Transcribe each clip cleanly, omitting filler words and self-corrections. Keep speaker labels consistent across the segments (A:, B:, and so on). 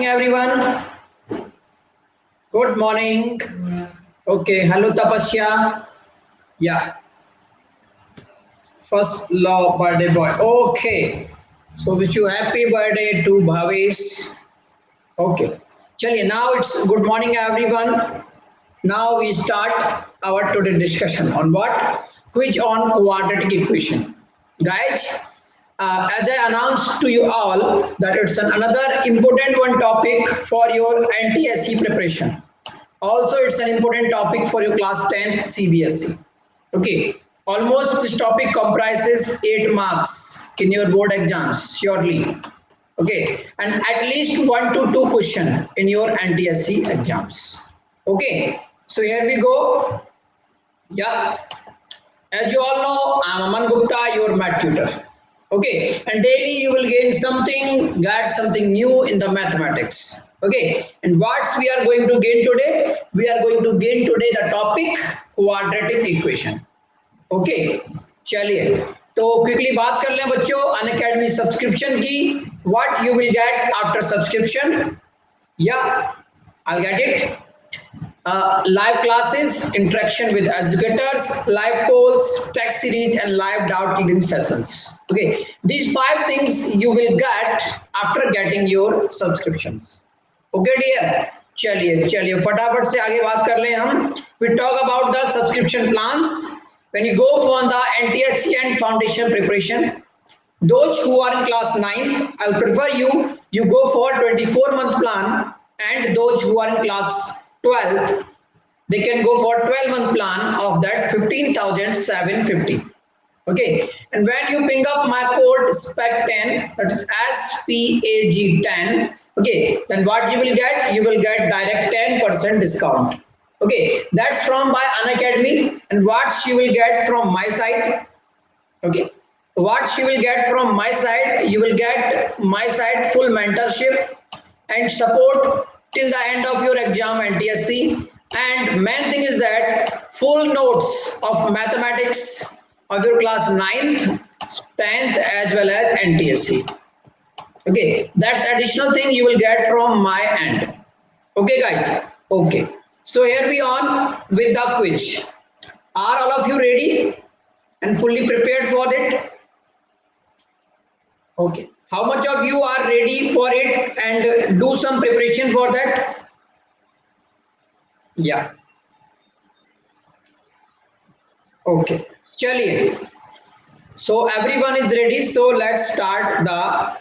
A: Everyone, good morning. Okay, hello Tapasya. Yeah, first law birthday boy. Okay, so wish you happy birthday to Bhavesh. Okay, chaliye, now it's good morning everyone. Now we start our today discussion on what? Quiz on quadratic equation. Guys, as I announced to you all that it's another important one topic for your NTSE preparation. Also, it's an important topic for your class 10th CBSE. Okay, almost this topic comprises 8 marks in your board exams, surely. Okay, and at least 1 to 2 question in your NTSC exams. Okay, so here we go. Yeah, as you all know, I'm Aman Gupta, your math tutor. Okay, and daily you will gain something, get something new in the mathematics. Okay, and what we are going to gain today? We are going to gain today the topic quadratic equation. Okay, चलिए तो quickly बात कर लें बच्चों Unacademy subscription की. What you will get after subscription? या I get it. Live classes, interaction with educators, live polls, text series, and live doubt clearing sessions. Okay, these 5 things you will get after getting your subscriptions. Okay, dear. चलिए चलिए फटाफट से आगे बात कर लें हम. We talk about the subscription plans. When you go for the NTSC and foundation preparation, those who are in class 9th, I'll prefer you go for 24-month plan, and those who are in class 12th, they can go for 12-month plan of that 15,750. Okay, and when you ping up my code SPAG10, that is SPAG10, okay, then what you will get? You will get direct 10% discount. Okay, that's from by Unacademy, and what you will get from my side? Okay, what you will get from my side? You will get my side full mentorship and support till the end of your exam NTSC. And main thing is that full notes of mathematics of your class 9th, 10th as well as NTSC. Okay, that's additional thing you will get from my end. Okay guys, okay. So here we on with the quiz. Are all of you ready and fully prepared for it? Okay. How much of you are ready for it and do some preparation for that? Yeah. Okay. Chaliye. So everyone is ready. So let's start the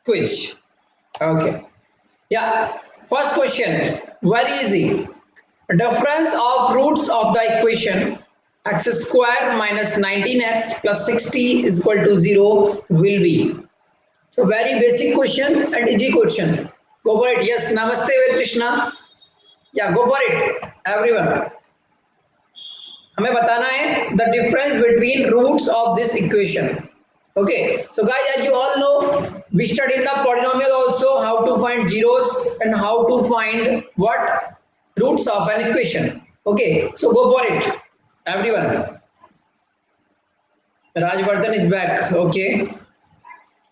A: quiz. Okay. Yeah. First question. Very easy. Difference of roots of the equation x square minus 19x plus 60 is equal to 0 will be. So very basic question and easy question. Go for it. Yes, namaste with Krishna. Yeah, go for it. Everyone. हमें बताना है the difference between roots of this equation. Okay. So guys, as you all know, we studied the polynomial also, how to find zeros and how to find what roots of an equation. Okay. So go for it. Everyone. Rajvardhan is back. Okay.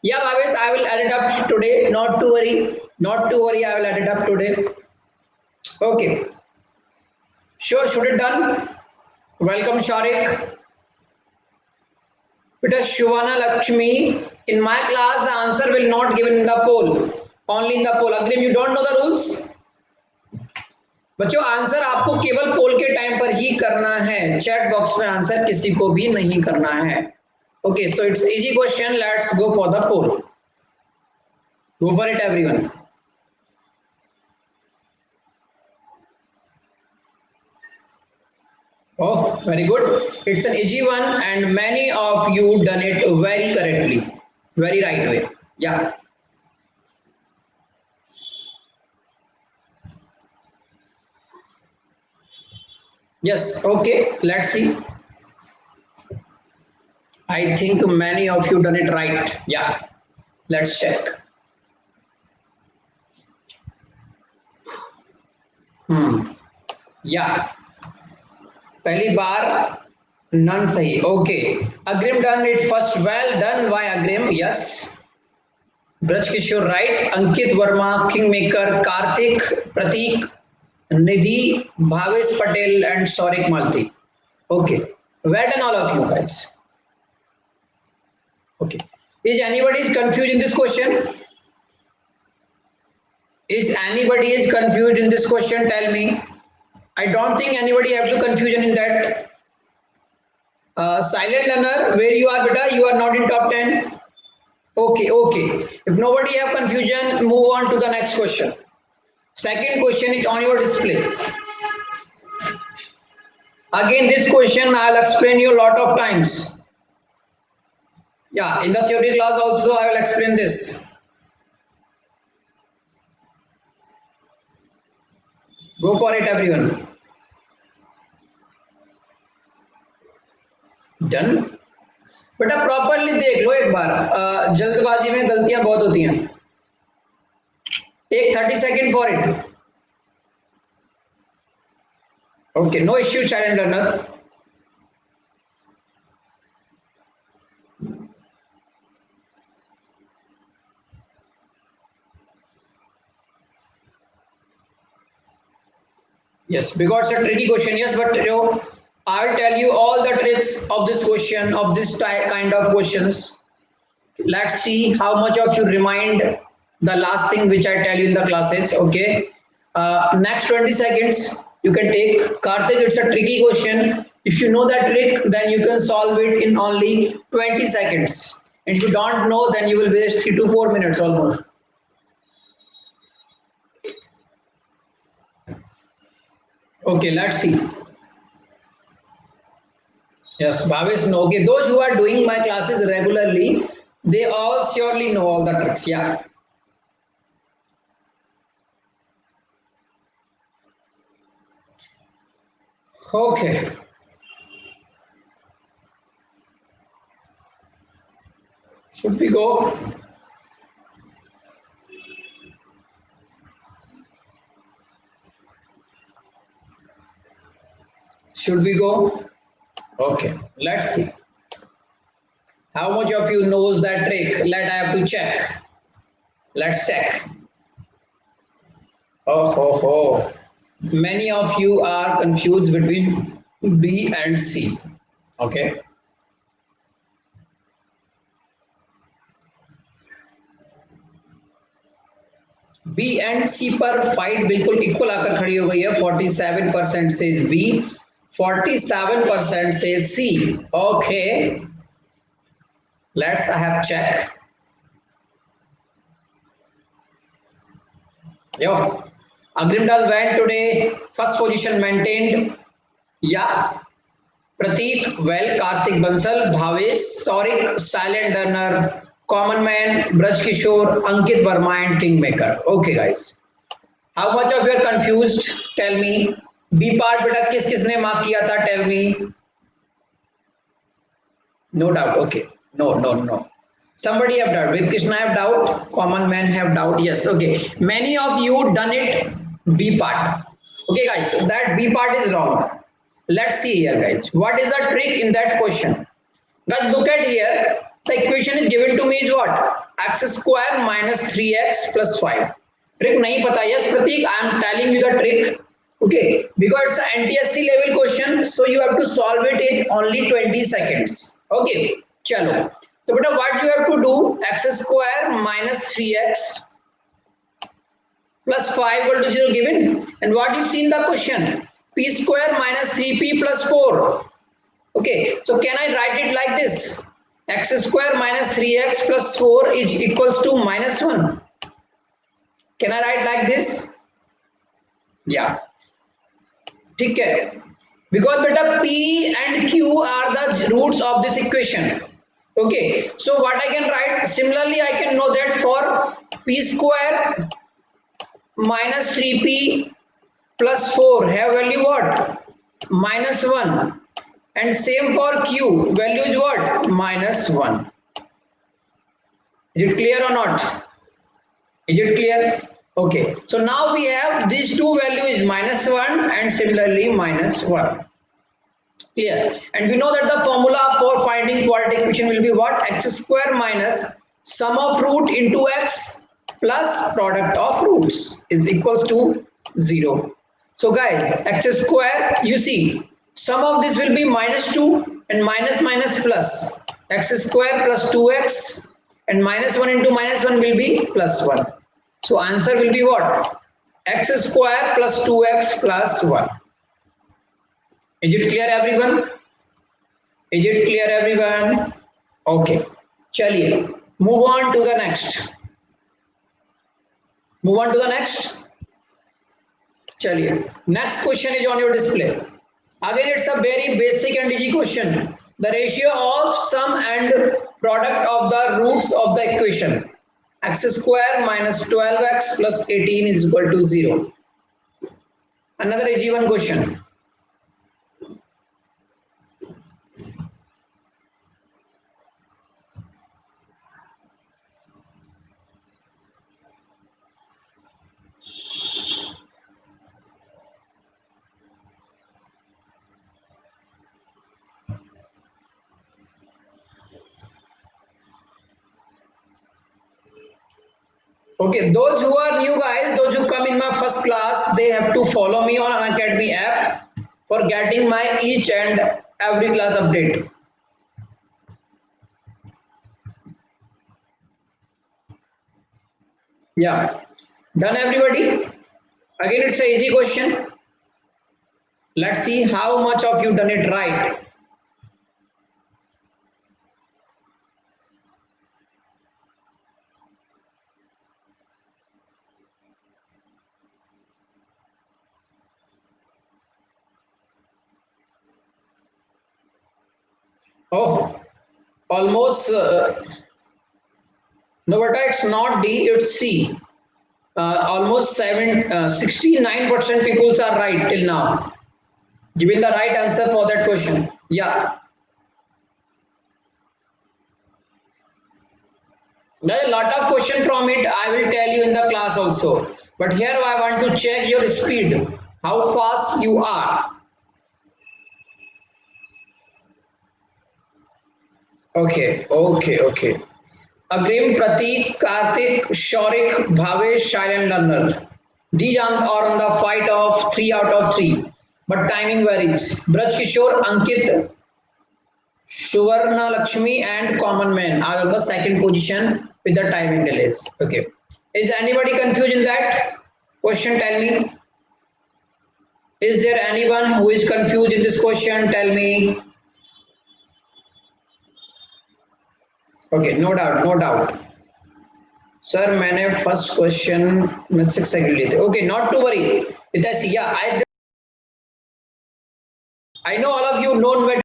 A: Yeah, Bhavesh, I will add it up today. Not to worry. Not to worry. I will add it up today. Okay. Sure. Should it done? Welcome, Sharik. It is Shuvana Lakshmi. In my class, the answer will not given in the poll. Only in the poll. Agreem, you don't know the rules? बच्चों answer आपको केवल पोल के time पर ही करना है. Chat box में answer किसी को भी नहीं करना है. Okay, so it's easy question. Let's go for the poll. Go for it, everyone. Oh, very good. It's an easy one, and many of you done it very correctly, very right way. Yeah. Yes. Okay. Let's see. I think many of you done it right. Yeah. Let's check. Yeah. पहली बार none सही. Okay. Agrim done it first. Well done. Why Agrim? Yes. Braj Kishore, right? Ankit Verma, Kingmaker, Karthik, Pratik, Nidhi, Bhavesh Patel, and Saurik Malti. Okay. Well done, all of you guys. Okay. Is anybody confused in this question? Is anybody is confused in this question? Tell me. I don't think anybody has to confusion in that. Silent learner, where you are, beta? You are not in top 10. Okay, okay. If nobody have confusion, move on to the next question. Second question is on your display. Again, this question I'll explain you a lot of times. Yeah, in the theory class also I will explain this. Go for it, everyone. Done. बेटा properly देख लो एक बार, जल्दबाजी में गलतियां बहुत होती हैं. Take 30 seconds for it. Okay, no issue, silent learner. Yes, because it's a tricky question. Yes, but I'll tell you all the tricks of this question, of this kind of questions. Let's see how much of you remind the last thing which I tell you in the classes. Okay. Next 20 seconds you can take. Karthik, it's a tricky question. If you know that trick, then you can solve it in only 20 seconds. And if you don't know, then you will waste 3 to 4 minutes almost. Okay, let's see. Yes, Bhavesh, no. Okay, those who are doing my classes regularly, they all surely know all the tricks. Yeah. Okay. Should we go? Should we go? Okay, let's see. How much of you knows that trick? Let I have to check. Let's check. Oh, ho, ho. Many of you are confused between B and C. Okay. B and C पर fight बिल्कुल equal आकर खड़ी हो गई है. 47% says B, 47% says C. Okay. Let's have check. Yo, Agrimdal went today. First position maintained. Yeah. Pratik, well, Karthik Bansal, Bhavesh, Saurik, Silent Learner, Common Man, Braj Kishore, Ankit Verma, and Kingmaker. Okay, guys. How much of you are confused? Tell me. B part बेटा किस किसने mark किया था? Tell me. No doubt. Okay. No, no, no. Somebody have doubt. With Krishna have doubt. Common Man have doubt. Yes. Okay. Many of you done it B part. Okay, guys. So that B part is wrong. Let's see here, guys. What is the trick in that question? Guys, look at here. The equation is given to me is what? X square minus 3x plus 5. Trick nahi pata. Yes, Pratik, I am telling you the trick. Okay, because it's an NTSC level question, so you have to solve it in only 20 seconds. Okay, chalo. So, beta, what you have to do? X square minus 3x plus 5 equal to 0 given. And what you see in the question? P square minus 3p plus 4. Okay, so can I write it like this? X square minus 3x plus 4 is equals to minus 1. Can I write like this? Yeah. Okay. Because beta P and Q are the roots of this equation. Okay, so what I can write? Similarly, I can know that for P square minus 3p plus 4 have value what? Minus 1. And same for Q, value is what? Minus 1. Is it clear or not? Is it clear? Okay, so now we have these two values minus 1 and similarly minus 1. Clear? And we know that the formula for finding quadratic equation will be what? X square minus sum of root into x plus product of roots is equals to 0. So guys, x square, you see, sum of this will be minus 2 and minus minus plus. X square plus 2x and minus 1 into minus 1 will be plus 1. So answer will be what? X square plus 2x plus 1. Is it clear everyone? Is it clear everyone? Okay. Chaliye. Move on to the next. Move on to the next. Chaliye. Next question is on your display. Again, it's a very basic and easy question. The ratio of sum and product of the roots of the equation. X square minus 12x plus 18 is equal to 0. Another easy one question. Okay, those who are new guys, those who come in my first class, they have to follow me on Unacademy app for getting my each and every class update. Yeah, done everybody? Again, it's a easy question. Let's see how much of you done it right. Oh, almost. No, but it's not D, it's C. Almost 69% people are right till now. Giving the right answer for that question. Yeah. There are a lot of question from it. I will tell you in the class also. But here I want to check your speed. How fast you are. Okay. Agrim, Pratik, Karthik, Shaurik, Bhavesh, silent learner. These are on the fight of 3 out of 3. But timing varies. Braj Kishore, Ankit, Suvarna Lakshmi and Common Man are on the second position with the timing delays. Okay. Is anybody confused in that? Question, tell me. Is there anyone who is confused in this question? Tell me. Okay, no doubt, no doubt. Sir मैंने first question में 6 second लिए थे okay not to worry it is या I know all of you know when.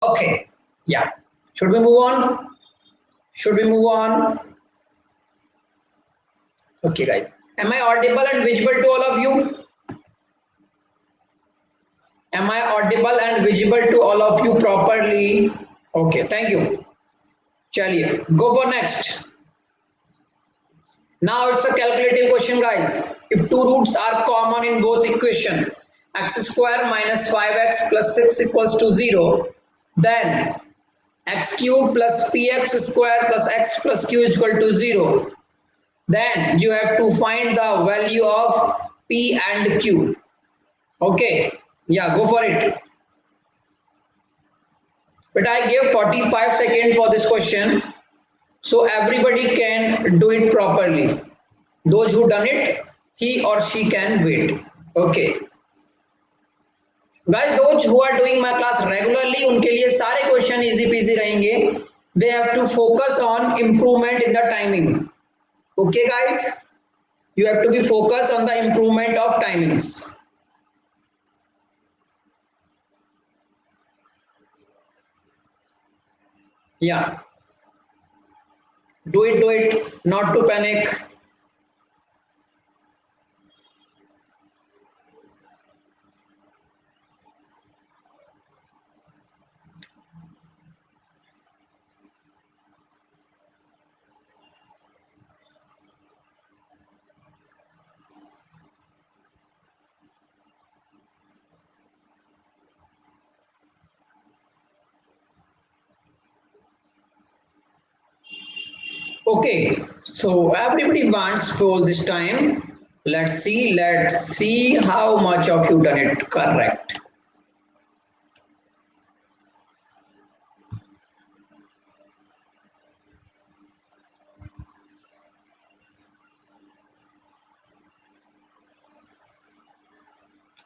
A: Okay, yeah. Should we move on? Should we move on? Okay, guys. Am I audible and visible to all of you? Am I audible and visible to all of you properly? Okay, thank you. Chaliye, go for next. Now it's a calculative question, guys. If two roots are common in both equation, x square minus 5x plus 6 equals to 0, then x cube plus px square plus x plus q is equal to 0. Then you have to find the value of p and q. Okay, yeah, go for it. But I gave 45 seconds for this question, so everybody can do it properly. Those who done it, he or she can wait. Okay. Guys, those who are doing my class regularly, उनके लिए सारे question easy PG रहेंगे. They have to focus on improvement in the timing. Okay, guys, you have to be focused on the improvement of timings. Yeah, do it, not to panic. Okay, so everybody wants poll this time. Let's see how much of you done it correct.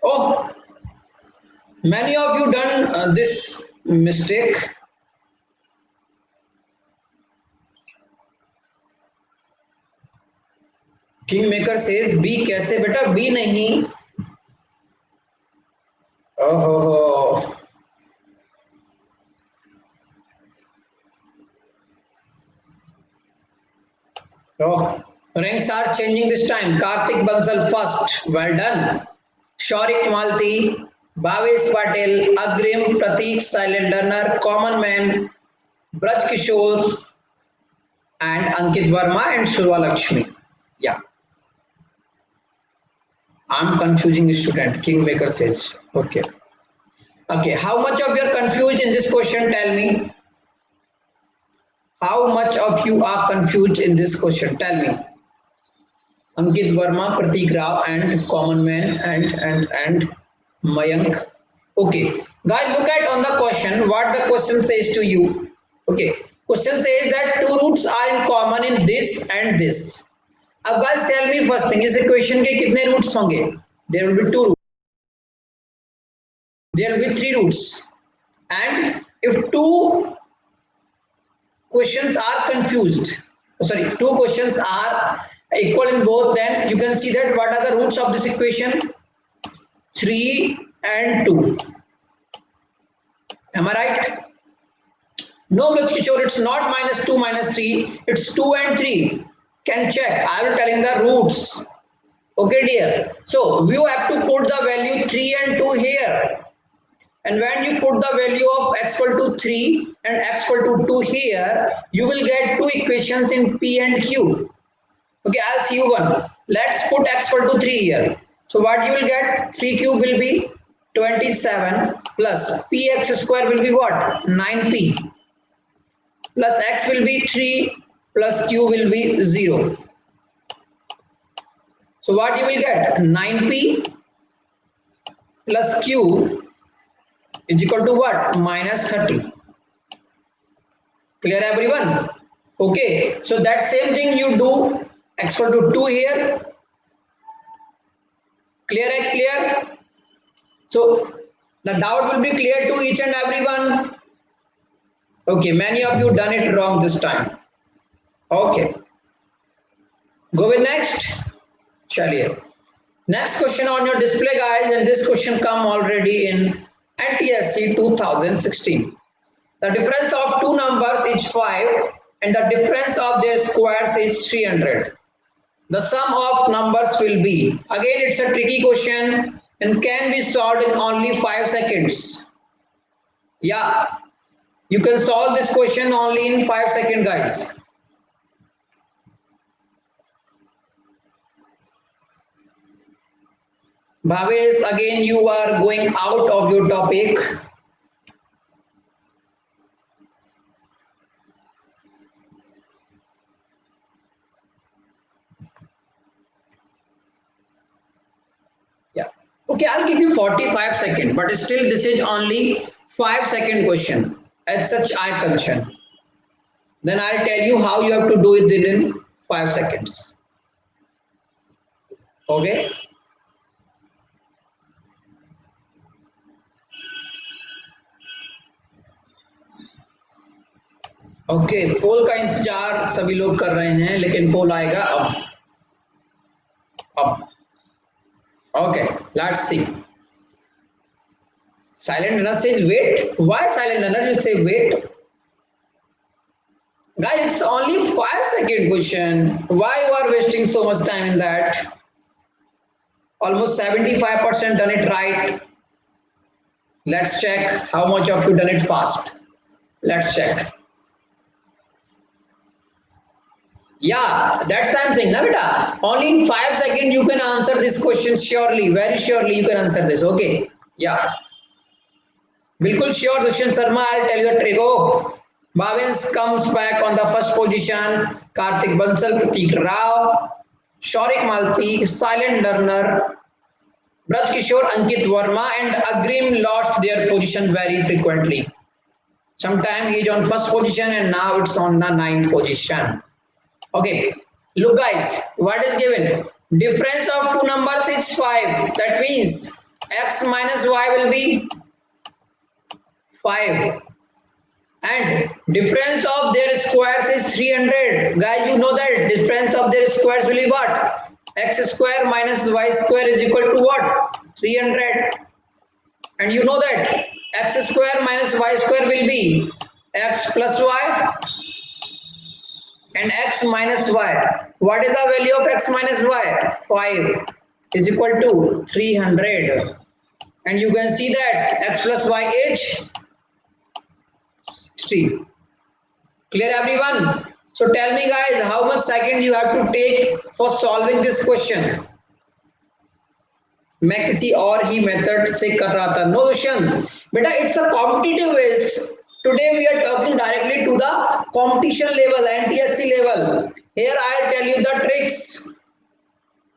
A: Oh, many of you done this mistake. Kingmaker says B कैसे बेटा B नहीं. Oh. Oh, ranks are changing this time. Karthik Bansal first. Well done. Shaurik Malti, Bhavesh Patel, Agrim, Prateek, Silent Learner, Common Man, Braj Kishore, and Ankit Verma and Surva Lakshmi. Yeah, I'm confusing the student. Kingmaker says. Okay. Okay. How much of you are confused in this question? Tell me. How much of you are confused in this question? Tell me. Ankit Verma, Pratik Rao, and Common Man and Mayank. Okay, guys, look at on the question what the question says to you. Okay, question says that two roots are in common in this and this. अब guys tell me first thing इस equation के कितने roots होंगे? There will be two roots. There will be three roots. And if two questions are confused, sorry, two questions are equal in both, then you can see that what are the roots of this equation? 3 and 2. Am I right? No, Kishore, it's not minus 2 minus 3, it's 2 and 3. Can check. I will telling the roots. Okay, dear. So you have to put the value 3 and 2 here. And when you put the value of x equal to 3 and x equal to 2 here, you will get two equations in P and Q. Okay, I'll see you one. Let's put x equal to 3 here. So what you will get? 3 cube will be 27 plus px square will be what? 9p plus x will be 3 plus q will be 0. So what you will get? 9p plus q is equal to what? Minus 30. Clear everyone? Okay, so that same thing you do x equal to 2 here. Clear? So the doubt will be clear to each and everyone. Okay, many of you done it wrong this time. Okay, go with next. Chaliye. Next question on your display, guys, and this question come already in NTSC 2016. The difference of two numbers is 5 and the difference of their squares is 300. The sum of numbers will be. Again, it's a tricky question and can be solved in only 5 seconds. Yeah, you can solve this question only in 5 seconds, guys. Bhavesh, again you are going out of your topic. Yeah. Okay, I'll give you 45 seconds, but still this is only 5-second question. As such, I condition. Then I'll tell you how you have to do it in 5 seconds. Okay. Okay पोल का इंतजार सभी लोग कर रहे हैं लेकिन पोल आएगा अब okay let's see silent runner says wait. Why silent runner will say wait? Guys, it's only 5-second question. Why you are wasting so much time in that? Almost 75% done it right. Let's check how much of you done it fast. Let's check. Yeah, that's I'm saying, na beta. Only in 5 seconds you can answer this question surely, very surely you can answer this. Okay. Yeah. बिल्कुल sure Dushyant Sharma, I'll tell you a trick. Oh, Bhavins comes back on the first position. Kartik Bansal, Pratik Rao, Shaurik Malti, Silent Learner, Braj Kishore, Ankit Verma, and Agrim lost their position very frequently. Sometime he is on first position and now it's on the ninth position. Okay, look guys, what is given? Difference of two numbers is 5. That means x minus y will be 5. And difference of their squares is 300. Guys, you know that difference of their squares will be what? X square minus y square is equal to what? 300. And you know that x square minus y square will be x plus y and x minus y. What is the value of x minus y? 5 is equal to 300. And you can see that x plus y is 60. Clear everyone? So tell me guys, how much second you have to take for solving this question? मैं किसी और ही method से कर रहा था. No Dushyant, बेटा it's a competitive ways. Today we are talking directly to the competition level, NTSC level. Here I'll tell you the tricks.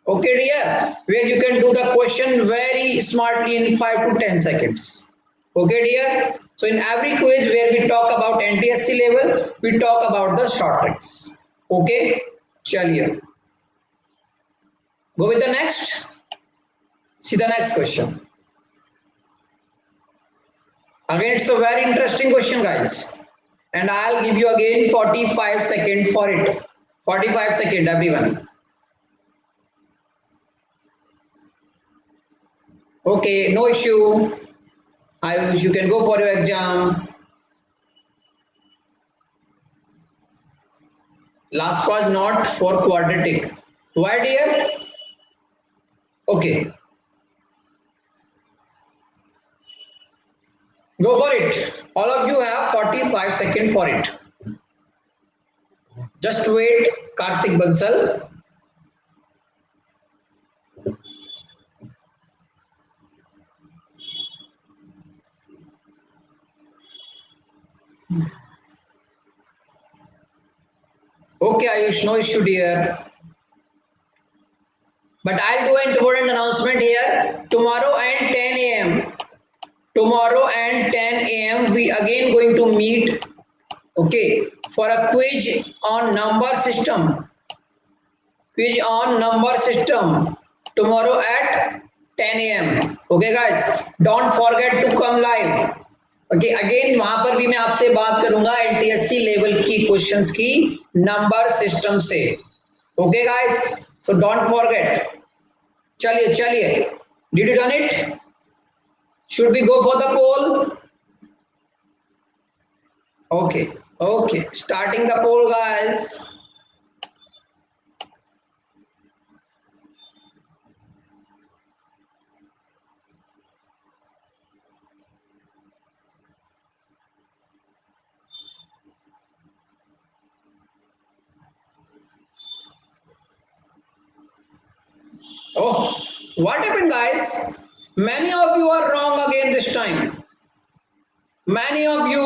A: Okay dear, where you can do the question very smartly in 5 to 10 seconds. Okay dear. So in every quiz where we talk about NTSC level, we talk about the short tricks. Okay, chaliye. Go with the next. See the next question. Again, it's a very interesting question, guys. And I'll give you again 45 seconds for it. 45 seconds, everyone. Okay, no issue. Ayush, you can go for your exam. Last was not for quadratic. Why, dear? Okay. Go for it. All of you have 45 seconds for it. Just wait, Kartik Bansal. Okay, Ayush, no issue, dear. But I'll do an important announcement here. Tomorrow and 10 a.m. Tomorrow and 10 a.m. we again going to meet. Okay, for a quiz on number system. Quiz on number system. Tomorrow at 10 a.m. Okay, guys. Don't forget to come live. Okay again वहां पर भी मैं आपसे बात करूंगा NTSC level की questions की number system से. Okay guys, so don't forget. चलिए चलिए, did you done it? Should we go for the poll? Okay okay, starting the poll guys. Oh, what happened, guys? Many of you are wrong again this time. Many of you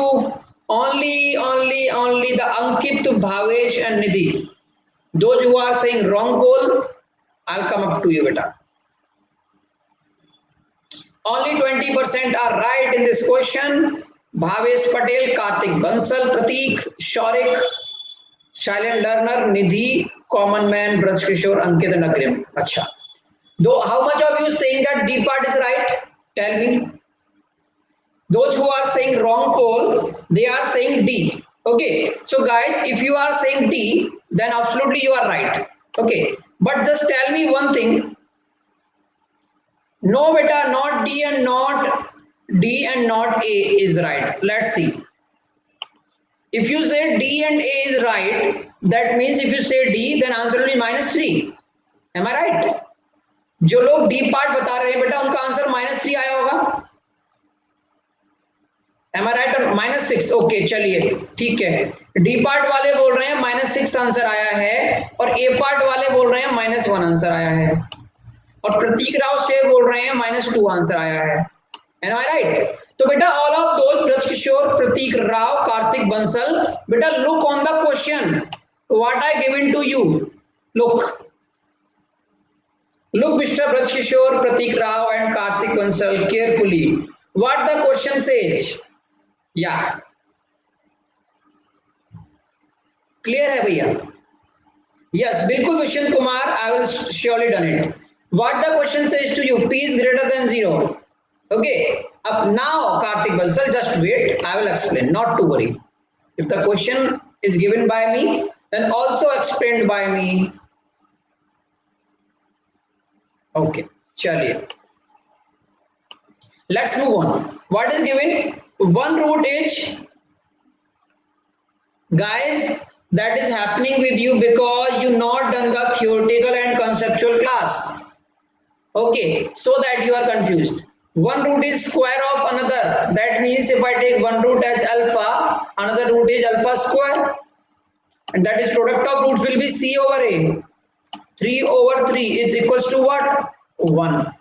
A: only the Ankit, Bhavesh, and Nidhi. Those who are saying wrong goal, I'll come up to you, beta. Only 20% are right in this question. Bhavesh Patel, Kartik Bansal, Pratik, Shaurik, Silent Learner, Nidhi, Common Man, Braj Kishore, Ankit, and Agrim. Acha. Though, how much of you saying that D part is right? Tell me. Those who are saying wrong pole, they are saying D. Okay. So guys, if you are saying D, then absolutely you are right. Okay. But just tell me one thing. No beta, not D and not A is right. Let's see. If you say D and A is right, that means if you say D, then answer will be -3. Am I right? जो लोग D part बता रहे हैं बेटा उनका answer -3 आया होगा. Am I right? -6. Okay चलिए ठीक है. डी पार्ट वाले बोल रहे हैं -6 आंसर आया है और ए पार्ट वाले बोल रहे हैं -1 आंसर आया है और प्रतीक राव से बोल रहे हैं -2 आंसर आया है. Am I right? So beta, all of those, Braj Kishore, Pratik Rao, Karthik Bansal, beta, look on the question. What I given to you. Look. Look, Mr. Braj Kishore, Pratik Rao and Karthik Bansal carefully. What the question says. Yeah. Clear है भैया? Yes, बिल्कुल Dushyan Kumar, I will surely done it. What the question says to you, P is greater than 0. Okay, up now Karthik Bansal, just wait, I will explain, not to worry. If the question is given by me, then also explained by me. Okay, chaliye. Let's move on. What is given? One root is, guys, that is happening with you because you not done the theoretical and conceptual class. Okay, so that you are confused. One root is square of another. That means if I take one root as alpha, another root is alpha square. And that is product of roots will be C over A. 3 over 3 is equals to what? 1.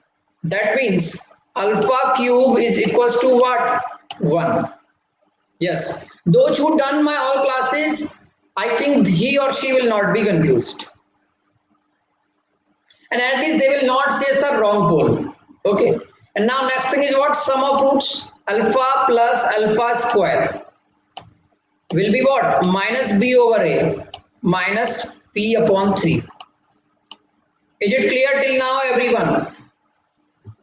A: That means alpha cube is equals to what? 1. Yes. Those who done my all classes, I think he or she will not be confused. And at least they will not say the wrong pole. Okay. And now next thing is what? Sum of roots. Alpha plus alpha square will be what? Minus b over a minus p upon 3. Is it clear till now, everyone?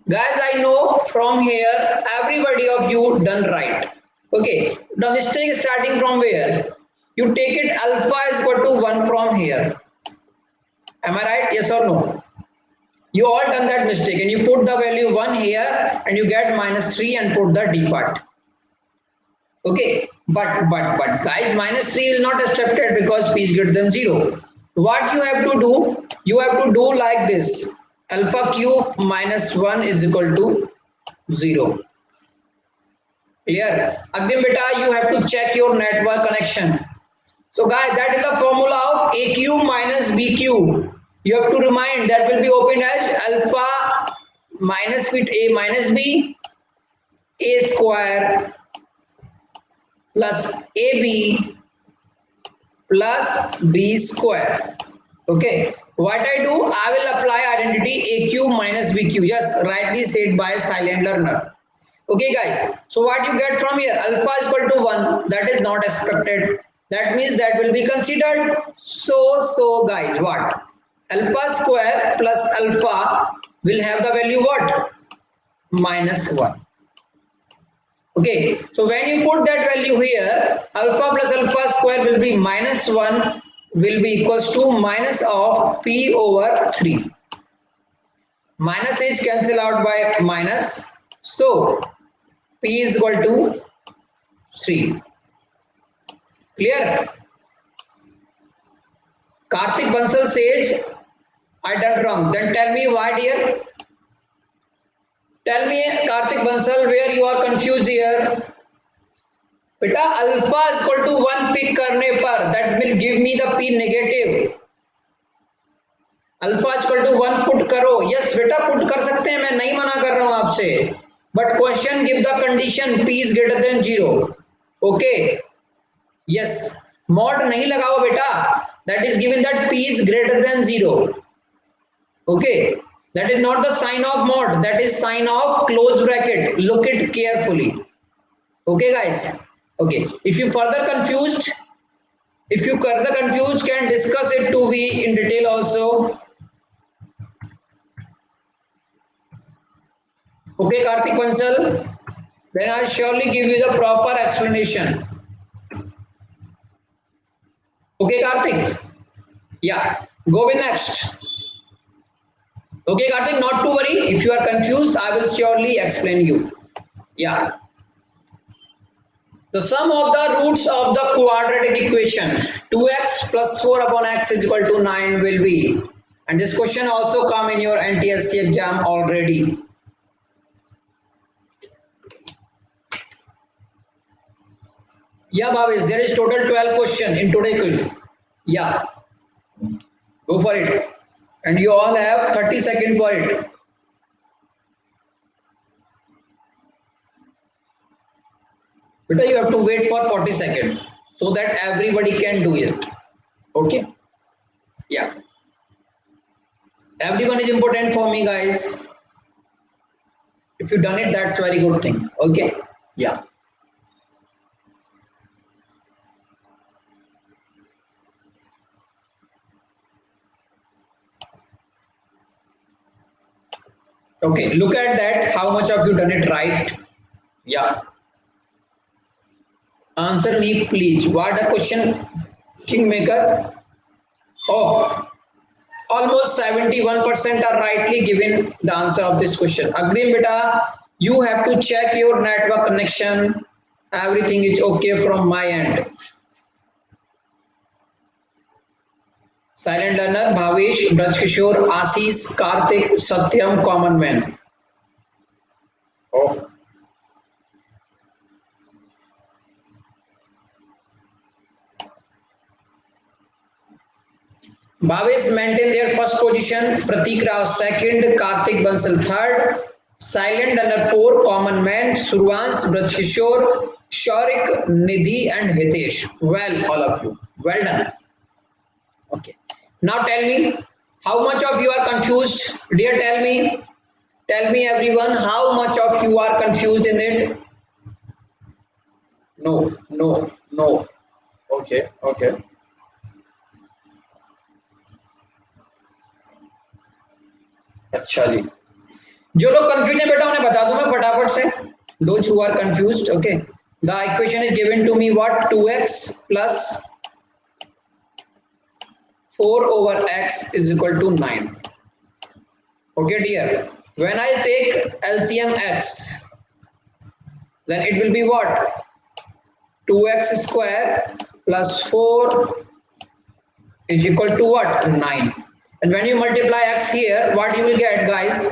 A: Guys, I know from here everybody of you done right. Okay, the mistake is starting from where? You take it alpha is equal to 1 from here. Am I right? Yes or no? You all done that mistake and you put the value 1 here and you get minus 3 and put the d part. Okay, but guys, minus 3 will not accepted because p is greater than 0. What you have to do? You have to do like this. Alpha cube minus 1 is equal to 0. Clear? Again, beta, you have to check your network connection. So guys, that is the formula of a cube minus b cube. You have to remind that will be opened as alpha minus with a minus b, a square plus ab plus b square. Okay. What I do, I will apply identity a cube minus b cube. Yes, rightly said by a silent learner. Okay guys, so what you get from here, alpha is equal to 1, that is not expected. That means that will be considered. So guys, what? Alpha square plus alpha will have the value what? Minus 1. Okay, so when you put that value here, alpha plus alpha square will be minus 1 will be equals to minus of p over 3. Minus is cancel out by minus. So p is equal to 3. Clear? Karthik Bansal says, I done wrong. Then tell me why, dear. Tell me, Karthik Bansal, where you are confused here. Beta, alpha is equal to 1 pick करने पर, that will give me the p negative. Alpha is equal to 1 put करो. Yes, बेटा put कर सकते हैं, मैं नहीं मना कर रहा हूँ आपसे. But question give the condition p is greater than 0. Okay. Yes. Mod नहीं लगाओ बेटा. That is given that p is greater than 0. Okay. That is not the sign of mod. That is sign of close bracket. Look it carefully. Okay guys. Okay. If you further confused, can discuss it to be in detail also. Okay, Karthik Bansal. Then I'll surely give you the proper explanation. Okay, Karthik. Yeah. Go with next. Okay, Karthik, not to worry. If you are confused, I will surely explain you. Yeah. The sum of the roots of the quadratic equation 2x plus 4 upon x is equal to 9 will be. And this question also come in your NTSC exam already. Yeah, Bhavesh, there is total 12 question in today quiz. Yeah. Go for it. And you all have 30 seconds for it. Beta, you have to wait for 40 seconds so that everybody can do it. Okay? Yeah. Everyone is important for me, guys. If you done it, that's very good thing. Okay? Yeah. Okay, look at that. How much of you done it right? Yeah. Answer me, please. What a question, Kingmaker. Oh, almost 71% are rightly given the answer of this question. Agree, beta. You have to check your network connection. Everything is okay from my end. Silent learner, Bhavish, Braj Kishore, Ashish, Karthik, Satyam, common man. Oh, Bhavish maintained their first position, Pratik Rao second, Karthik Bansal third, Silent Learner 4, Common Man, Survans, Braj Kishore, Shaurik, Nidhi, and Hitesh. Well, all of you. Well done. Okay. Now tell me, how much of you are confused? Dear, tell me everyone, how much of you are confused in it? No, no, no. Okay, okay. अच्छा जी जो लोग confuse है बेटा उन्हें बता दूं मैं फटाफट से those who are confused okay the equation is given to me what 2x plus 4 over x is equal to 9 okay dear when I take LCM x then it will be what 2x square plus 4 is equal to what 9 and when you multiply x here what you will get guys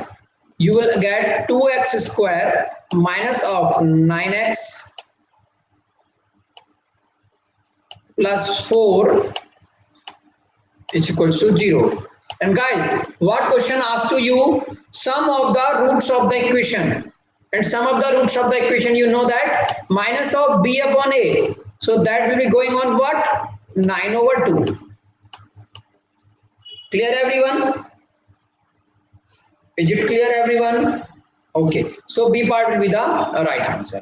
A: you will get 2x square minus of 9x plus 4 is equals to 0 and guys what question asked to you sum of the roots of the equation and sum of the roots of the equation you know that minus of b upon a so that will be going on what 9 over 2 clear everyone is it clear everyone okay so b part will be the right answer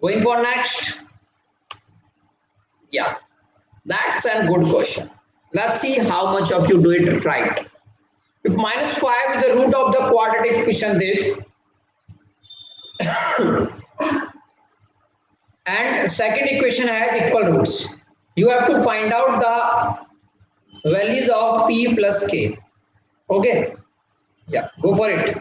A: going for next yeah that's a good question let's see how much of you do it right if minus 5 is the root of the quadratic equation this and second equation has equal roots you have to find out the values of p plus k okay yeah go for it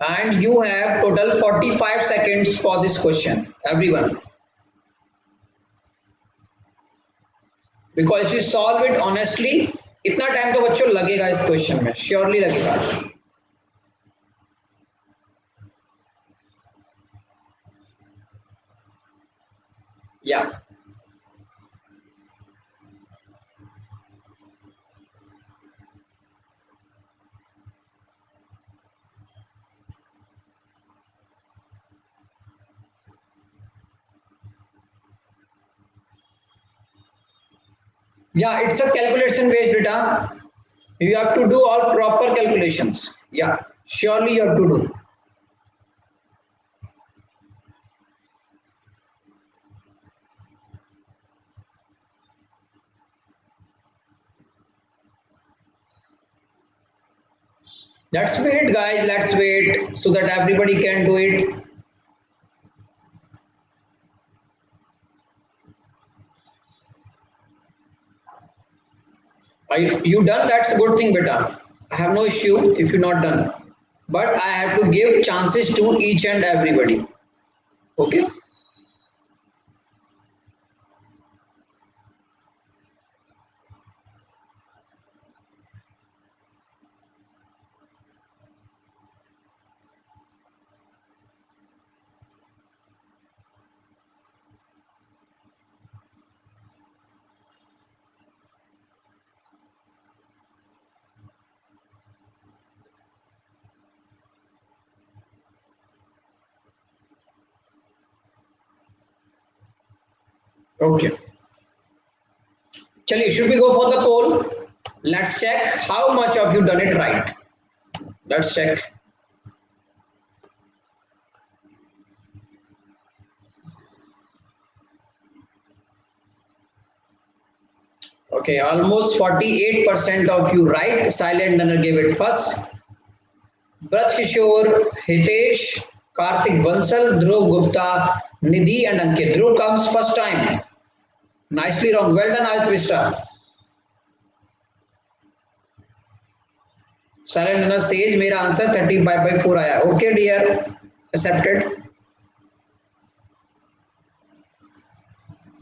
A: and you have total 45 seconds for this question everyone because you solve it honestly इतना time तो बच्चों लगेगा इस question में surely लगेगा या yeah it's a calculation based data you have to do all proper calculations yeah surely you have to do let's wait guys let's wait so that everybody can do it you done that's a good thing beta I have no issue if you're not done but I have to give chances to each and everybody okay Okay. Chaliye, should we go for the poll? Let's check how much of you done it right. Let's check. Okay, almost 48% of you right. Silent runner gave it first. Braj Kishore, Hitesh, Karthik Bansal, Dhruv Gupta, Nidhi and Ankit. Dhruv comes first time. Nicely wrong. Well done, Adit Vishra. Silent runner says मेरा answer 35/4 आया. Okay dear, accepted.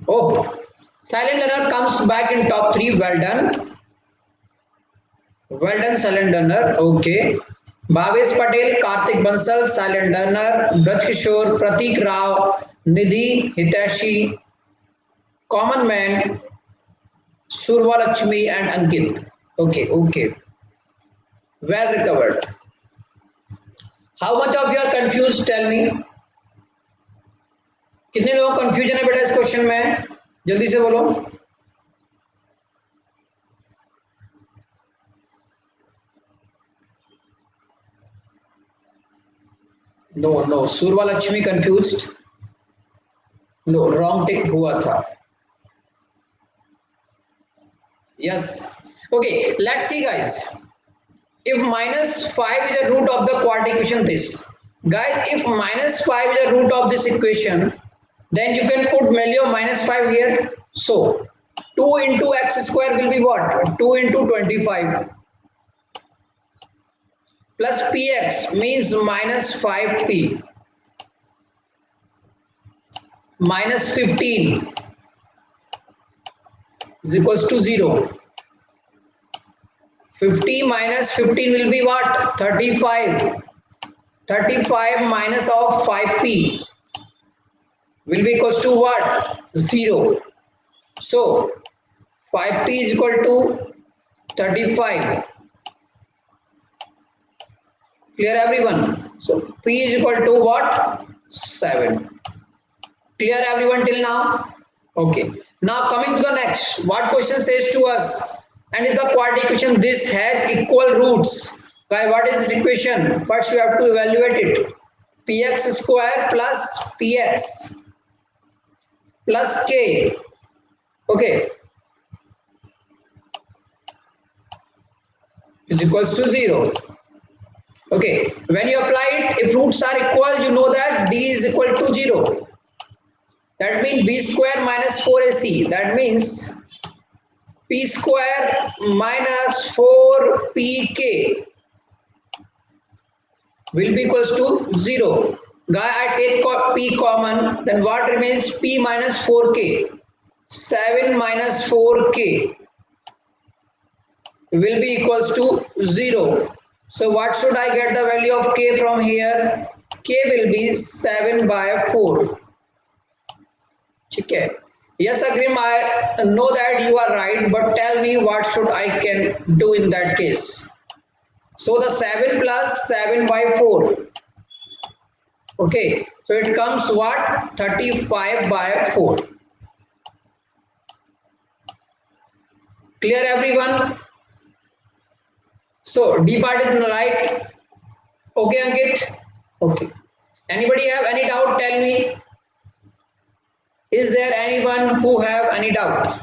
A: Oh, silent runner comes back in top 3. Well done. Well done, silent runner. Okay. Bhavesh Patel, Karthik Bansal, silent runner. Braj Kishore, Pratik Rao, Nidhi, Hitashi, Common Man, Surva Lakshmi and Ankit. Okay, okay. Well recovered. How much of you are confused? Tell me. कितने लोगों confusion है बेटा इस question में? जल्दी से बोलो. No, no. Surva Lakshmi confused. No, wrong tick हुआ था. Yes. Okay, let's see guys. If minus 5 is the root of the quadratic equation this. Guys, if minus 5 is the root of this equation, then you can put value of minus 5 here. So, 2 into x square will be what? 2 into 25 plus px means minus 5p minus 15 is equals to 0. 50 minus 15 will be what? 35. 35 minus of 5p will be equals to what? 0. So 5p is equal to 35. Clear everyone? So p is equal to what? 7. Clear everyone till now? Okay. Now coming to the next. What question says to us? And if the quadratic equation this has equal roots. Guys, what is this equation? First you have to evaluate it. Px square plus px plus k. Okay. Is equals to 0. Okay, when you apply it, if roots are equal, you know that d is equal to 0. That means b square minus 4ac. That means p square minus 4pk will be equals to 0. Guy, I take p common, then what remains? P minus 4k. 7 minus 4k will be equals to 0. So what should I get the value of k from here? K will be 7/4. Okay. Yes, Agrim, I know that you are right, but tell me what should I can do in that case. So the 7 plus 7/4. Okay. So it comes what? 35/4. Clear everyone? So D part is right. Okay, Ankit? Okay. Anybody have any doubt? Tell me. Is there anyone who have any doubts?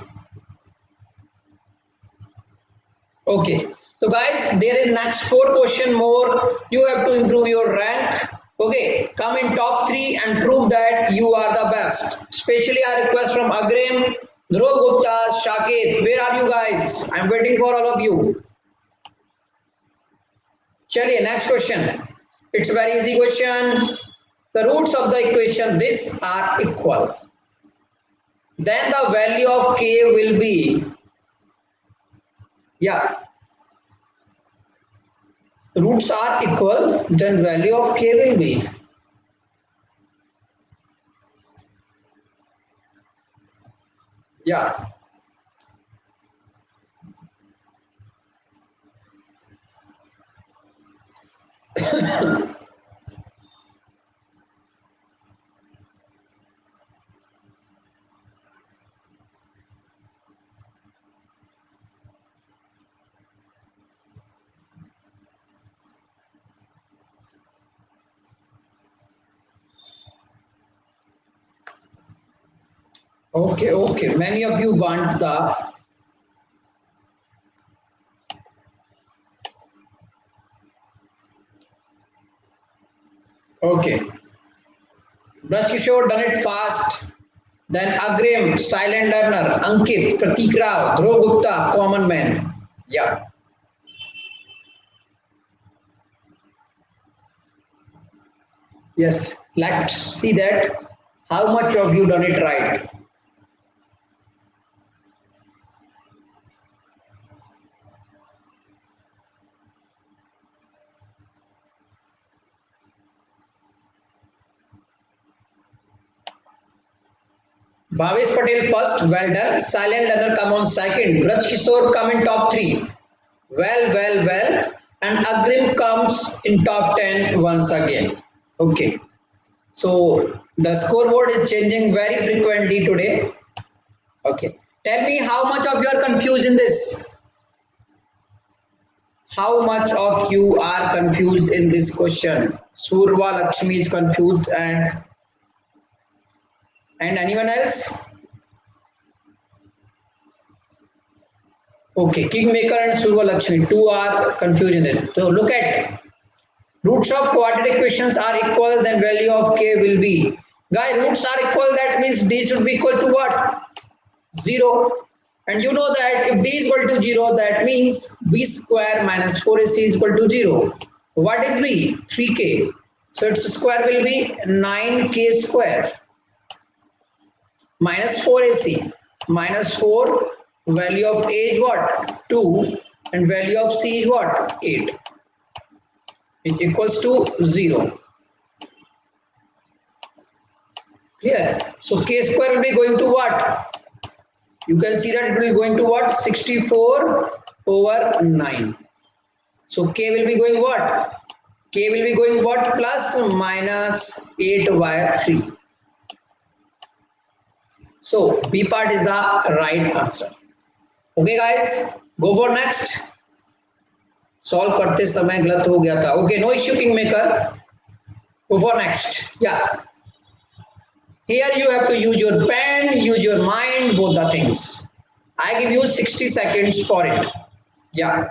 A: Okay. So guys, there is next 4 question more. You have to improve your rank. Okay. Come in top 3 and prove that you are the best. Especially a request from Agrim, Dhruv Gupta, Shakit. Where are you guys? I'm waiting for all of you. Chaliye, next question. It's a very easy question. The roots of the equation this are equal. Then the value of k will be, yeah, roots are equal, then value of k will be, yeah. Okay, okay. Many of you want the. Okay. Brajkishore done it fast. Then Agrim, silent learner, Ankit, Pratik Rao, Dhruv Gupta, common man. Yeah. Yes. Let's see that. How much of you done it right? Bhavesh Patel first, well done. Silent learner come on second. Braj Kishore come in top three. Well, well, well. And Agrim comes in top 10 once again. Okay. So the scoreboard is changing very frequently today. Okay. Tell me how much of you are confused in this? How much of you are confused in this question? Surva Lakshmi is confused and anyone else? Okay, Kingmaker and Surva Lakshmi, two are confused in it. So look at roots of quadratic equations are equal, then value of k will be. Guys, roots are equal, that means d should be equal to what? 0. And you know that if d is equal to 0, that means b square minus 4ac is equal to 0. What is b? 3k. So its square will be 9k square minus 4ac minus 4, value of a is what? 2, and value of c is what? 8, which equals to 0. Clear? So k square will be going to what? You can see that it will be going to what? 64 over 9. So k will be going what? K will be going what? Plus minus 8 by 3. So B part is the right answer. Okay guys, go for next. Solve करते समय गलत हो गया था. Okay, no issue Kingmaker. Go for next. Yeah. Here you have to use your pen, use your mind, both the things. I give you 60 seconds for it. Yeah.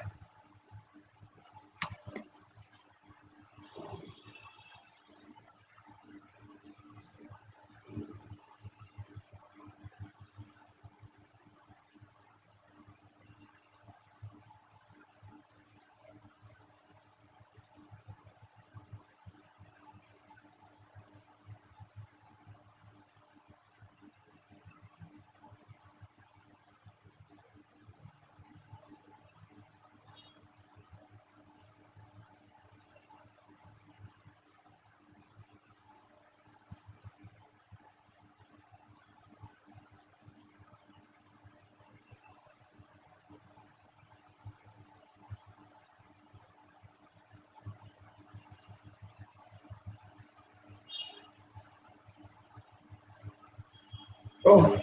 A: Oh,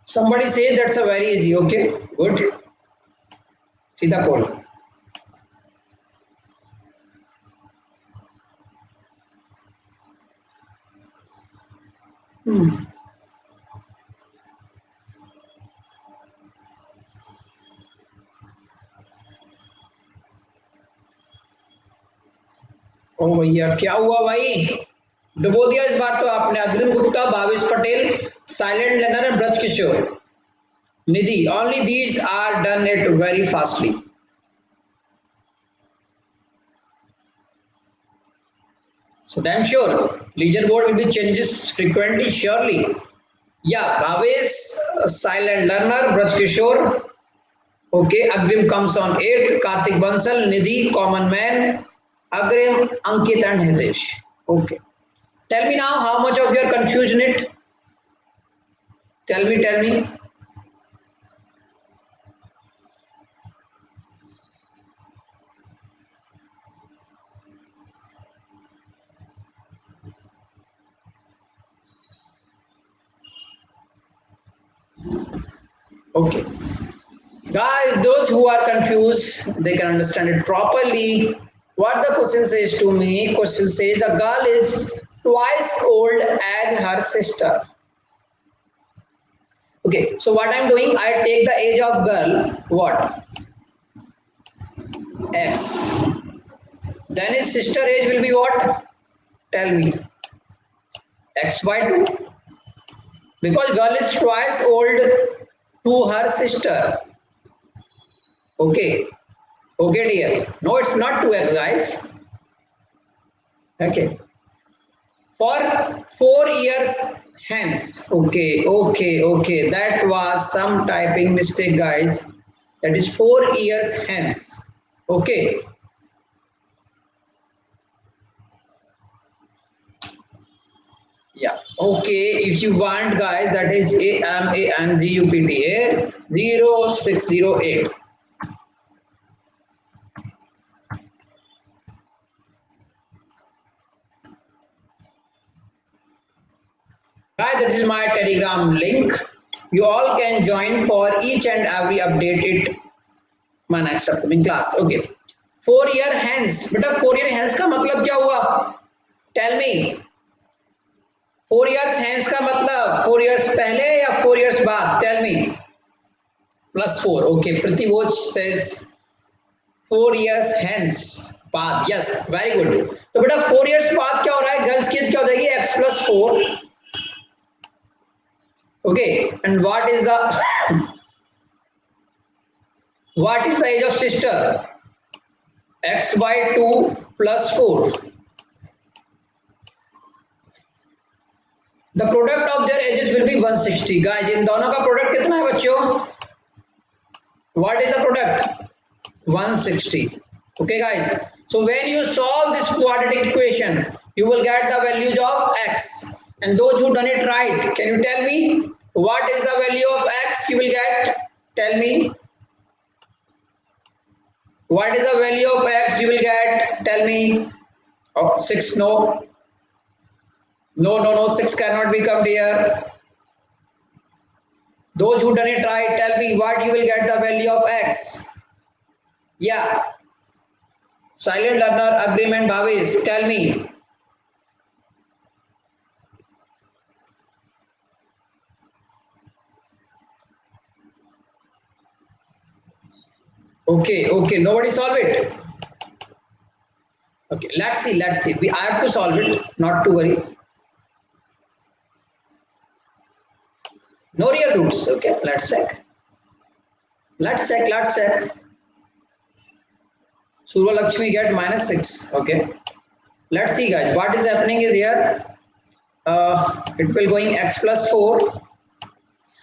A: somebody say that's a very easy. Okay, good. See the poll. ओ भैया क्या हुआ भाई? डुबो दिया इस बार तो आपने. Agrim Gupta, Bhavesh Patel, silent learner and Braj Kishore, Nidhi. Only these are done it very fastly. So damn sure leaderboard will be changes frequently, surely. Yeah, Bhavesh, silent learner, Braj Kishore. Okay, Agrim comes on 8th, Karthik Bansal, Nidhi, common man, Agrim, Ankit and Hitesh. Okay. Tell me now how much of your confusion it? Tell me. Okay. Guys, those who are confused, they can understand it properly. What the question says to me, question says a girl is twice old as her sister. Okay, so what I'm doing, I take the age of girl, what? X. Then his sister age will be what? Tell me. X by 2. Because girl is twice old to her sister. Okay. Okay, dear. No, it's not 2x, guys. Okay. For 4 years hence. Okay, okay, okay. That was some typing mistake, guys. That is 4 years hence. Okay. Yeah. Okay. If you want, guys, that is AMA and GUPTA 0608. Guys, this is my Telegram link. You all can join for each and every updated my next upcoming class. Okay. 4 year hence. बेटा 4 year hence का मतलब क्या हुआ? Tell me. 4 years hence का मतलब 4 years पहले या 4 years बाद? Tell me. +4. Okay. Prativoj says 4 years hence. बाद. Yes. Very good. तो बेटा 4 years बाद क्या हो रहा है? गर्ल्स की एज क्या हो जाएगी? X+4. Okay. And what is the age of sister? X by 2 plus 4. The product of their ages will be 160. Guys, इन दोनों का प्रोडक्ट कितना है बच्चों? What is the product? 160. Okay, guys. So when you solve this quadratic equation, you will get the values of x. And those who done it right, can you tell me what is the value of x you will get? Tell me. What is the value of x you will get? Tell me. Oh, 6, no. No, no, no, 6 cannot become here. Those who done it right, tell me what you will get the value of x. Yeah. Silent learner agreement Bhavesh, tell me. Okay, okay, nobody solve it. Okay, let's see, let's see. I have to solve it, not to worry. No real roots. Okay, let's check. Let's check, let's check. Surya Lakshmi get -6. Okay. Let's see, guys. What is happening is here. It will going x+4.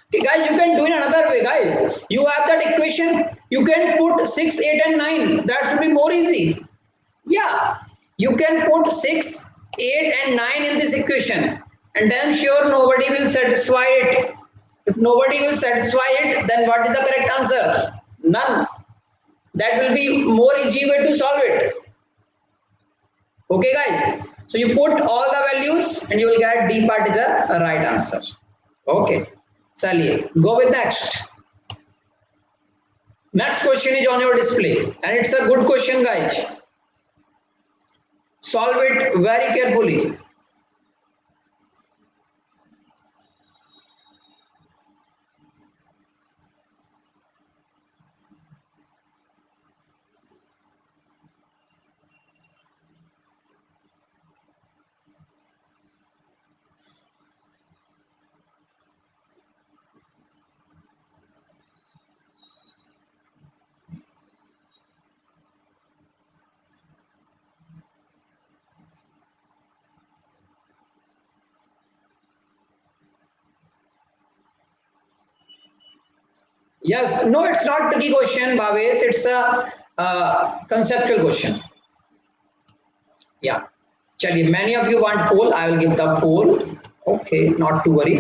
A: Okay, guys, you can do it another way, guys. You have that equation. You can put 6, 8, and 9. That will be more easy. Yeah, you can put 6, 8, and 9 in this equation, and then sure nobody will satisfy it. If nobody will satisfy it, then what is the correct answer? None. That will be more easy way to solve it. Okay, guys. So you put all the values and you will get D part is the right answer. Okay. Chaliye, go with next. Next question is on your display, and it's a good question, guys. Solve it very carefully. Yes, no, it's not tricky question, Bhavesh. It's a conceptual question. Yeah. Chaliye, many of you want poll. I will give the poll. Okay, not to worry.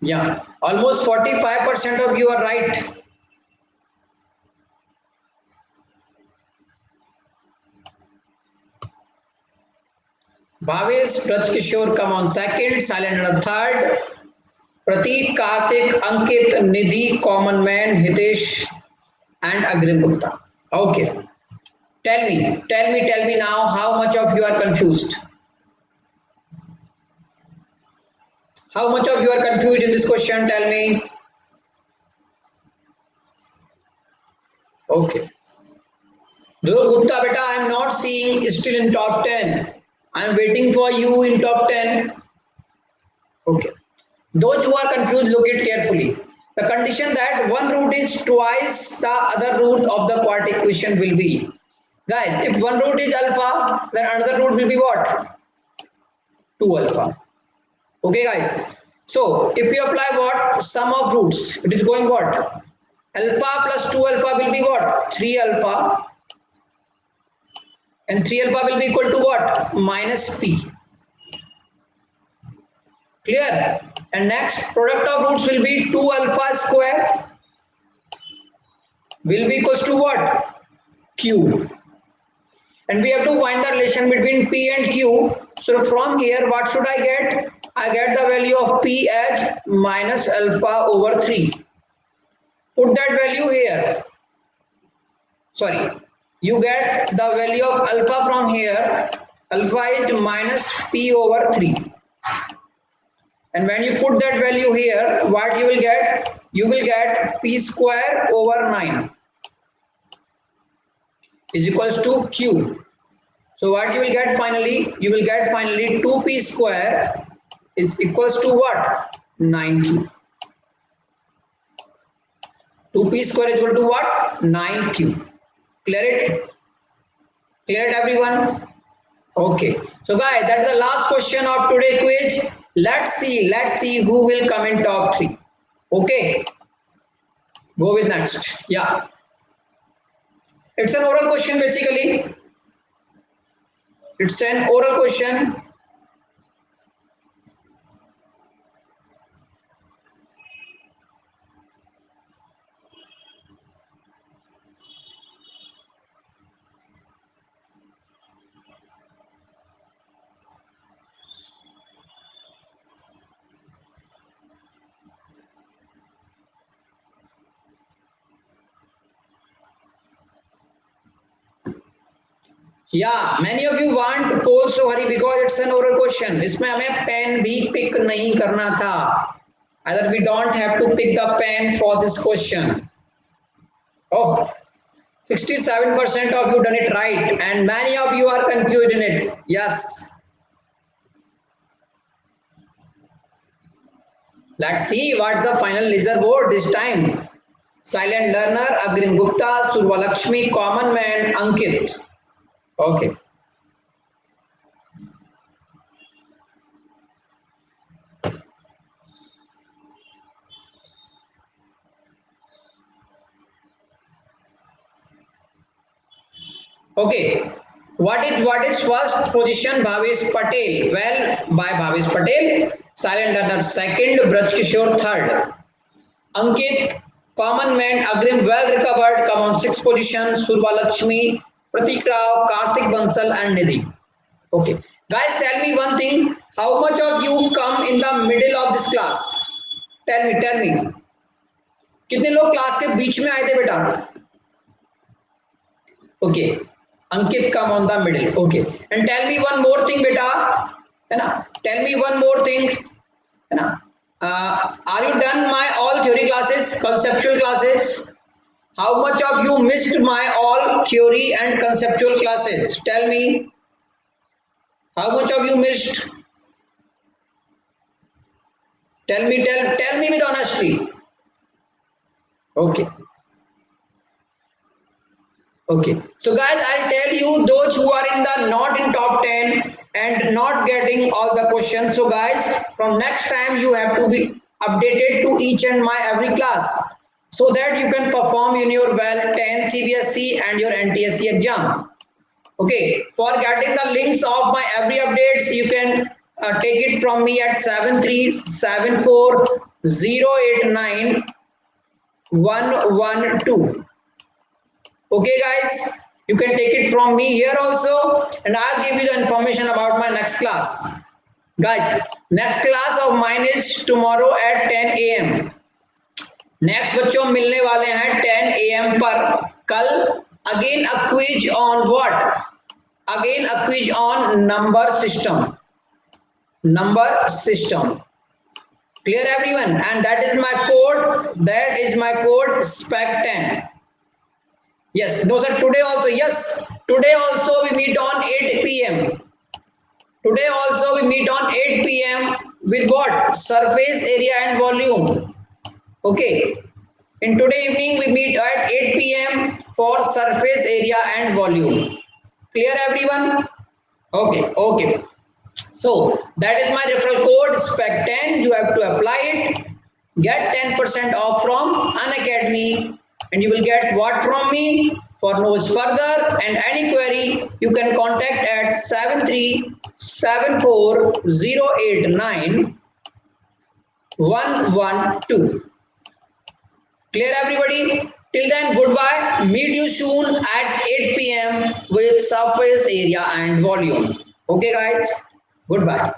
A: Yeah, almost 45% of you are right. Bhavesh, Braj Kishore come on second, silent on third. Prateek, Karthik, Ankit, Nidhi, Common Man, Hitesh, and Agrim Gupta. Okay. Tell me now how much of you are confused? How much of you are confused in this question? Tell me. Okay. Dhruv Gupta, beta, I am not seeing still in top 10. I am waiting for you in top 10. Okay. Those who are confused, look it carefully. The condition that one root is twice the other root of the quadratic equation will be. Guys, if one root is alpha, then another root will be what? 2 alpha. Okay, guys. So, if you apply what? Sum of roots, it is going what? Alpha plus 2 alpha will be what? 3 alpha. And 3 alpha will be equal to what? Minus p. Clear? And next, product of roots will be 2 alpha square will be equals to what? Q. And we have to find the relation between P and Q. So from here, what should I get? I get the value of P as minus alpha over 3. Put that value here. Sorry. You get the value of alpha from here. Alpha is minus P over 3. And when you put that value here, what you will get? You will get P square over 9 is equals to Q. So what you will get finally? You will get finally 2p square is equals to what? 9q. 2p square is equal to what? 9q. Clear it? Clear it, everyone? Okay. So guys, that's the last question of today's quiz. Let's see who will come in top 3. Okay. Go with next. Yeah. It's an oral question basically. It's an oral question. Yeah, many of you want polls to hurry because it's an oral question. इसमें हमें pen भी pick नहीं करना था. Either we don't have to pick the pen for this question. Oh, 67% of you done it right, and many of you are confused in it. Yes. Let's see what's the final leaderboard this time. Silent learner, Agrim Gupta, Surva Lakshmi, Common Man, Ankit. Okay. Okay. What is first position? Bhavesh Patel. Well, by Bhavesh Patel. Silent learner second. Braj Kishore third. Ankit, Common Man, Agrim, well recovered. Come on sixth position. Surva Lakshmi, Pratik Rao, Karthik Bansal, and Nidhi. Okay. Guys, tell me one thing. How much of you come in the middle of this class? Tell me. कितने लोग class के बीच में आए थे बेटा? Okay. Ankit come on the middle. Okay. And tell me one more thing, beta. है ना? Tell me one more thing. है ना? Are you done my all theory classes, conceptual classes? How much of you missed my all theory and conceptual classes? Tell me. How much of you missed? Tell me with honesty. Okay. Okay. So guys, I'll tell you those who are in the not in top 10 and not getting all the questions. So guys, from next time you have to be updated to each and my every class so that you can perform in your well 10 CBSE and your NTSC exam. Okay. For getting the links of my every updates, you can take it from me at 7374089 112. Okay guys, You can take it from me here also, and I'll give you the information about my next class. Guys, next class of mine is tomorrow at 10 a.m. Next बच्चों मिलने वाले हैं 10 a.m. पर कल again a quiz on what again a quiz on number system clear everyone and that is my code spec10. Yes, no sir, today also, yes, today also we meet on 8 p.m. Today also we meet on 8 p.m. with what? Surface area and volume. Okay. In today evening we meet at 8 p.m. for surface area and volume. Clear everyone? Okay, okay. So that is my referral code SPEC10. You have to apply it. Get 10% off from Unacademy, and you will get what from me. For notes further and any query, you can contact at 7374089 112. Clear everybody? Till then, goodbye. Meet you soon at 8 p.m. with surface area and volume. Okay guys, goodbye.